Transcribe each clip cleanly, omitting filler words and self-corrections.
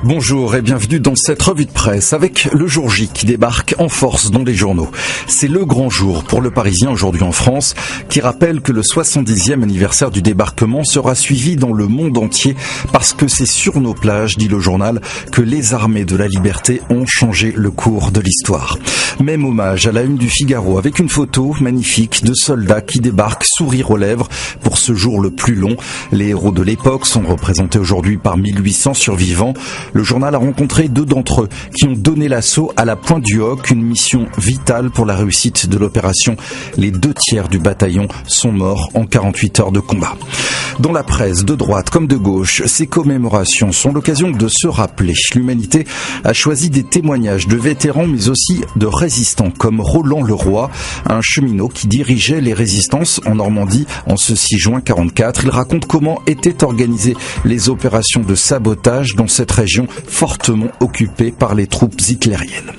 Bonjour et bienvenue dans cette revue de presse avec le jour J qui débarque en force dans les journaux. C'est le grand jour pour le Parisien aujourd'hui en France qui rappelle que le 70e anniversaire du débarquement sera suivi dans le monde entier parce que c'est sur nos plages, dit le journal, que les armées de la liberté ont changé le cours de l'histoire. Même hommage à la une du Figaro avec une photo magnifique de soldats qui débarquent sourire aux lèvres pour ce jour le plus long. Les héros de l'époque sont représentés aujourd'hui par 1800 survivants. Le journal a rencontré 2 d'entre eux qui ont donné l'assaut à la Pointe du Hoc, une mission vitale pour la réussite de l'opération. Les 2 tiers du bataillon sont morts en 48 heures de combat. Dans la presse, de droite comme de gauche, ces commémorations sont l'occasion de se rappeler. L'humanité a choisi des témoignages de vétérans mais aussi de résistants comme Roland Leroy, un cheminot qui dirigeait les résistances en Normandie en ce 6 juin 1944. Il raconte comment étaient organisées les opérations de sabotage dans cette région fortement occupée par les troupes hitlériennes.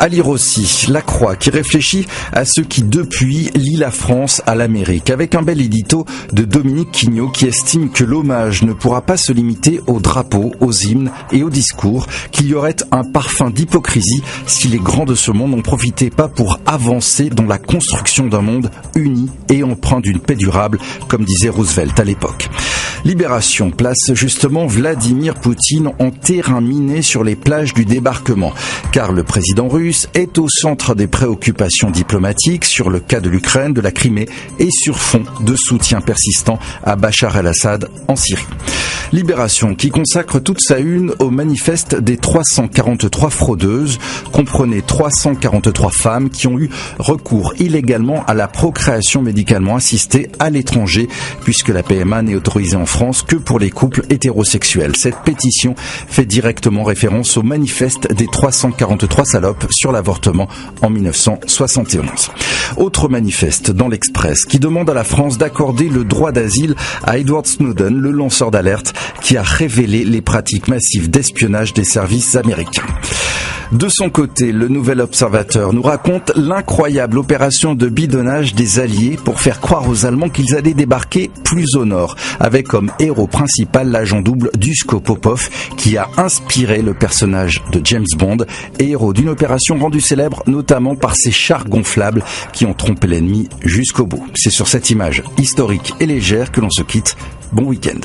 À lire aussi La Croix qui réfléchit à ceux qui depuis lient la France à l'Amérique avec un bel édito de Dominique Quignot qui estime que l'hommage ne pourra pas se limiter aux drapeaux, aux hymnes et aux discours, qu'il y aurait un parfum d'hypocrisie si les grands de ce monde n'en profitaient pas pour avancer dans la construction d'un monde uni et empreint d'une paix durable, comme disait Roosevelt à l'époque. Libération place justement Vladimir Poutine en terrain miné sur les plages du débarquement, car le président russe est au centre des préoccupations diplomatiques sur le cas de l'Ukraine, de la Crimée et sur fond de soutien persistant à Bachar el-Assad en Syrie. Libération qui consacre toute sa une au manifeste des 343 fraudeuses, comprenez 343 femmes qui ont eu recours illégalement à la procréation médicalement assistée à l'étranger, puisque la PMA n'est autorisée en France que pour les couples hétérosexuels. Cette pétition fait directement référence au manifeste des 343 salopes sur l'avortement en 1971. Autre manifeste dans l'Express qui demande à la France d'accorder le droit d'asile à Edward Snowden, le lanceur d'alerte qui a révélé les pratiques massives d'espionnage des services américains. De son côté, le Nouvel Observateur nous raconte l'incroyable opération de bidonnage des Alliés pour faire croire aux Allemands qu'ils allaient débarquer plus au nord, avec comme héros principal l'agent double Duško Popov qui a inspiré le personnage de James Bond, héros d'une opération rendue célèbre notamment par ses chars gonflables qui ont trompé l'ennemi jusqu'au bout. C'est sur cette image historique et légère que l'on se quitte. Bon week-end.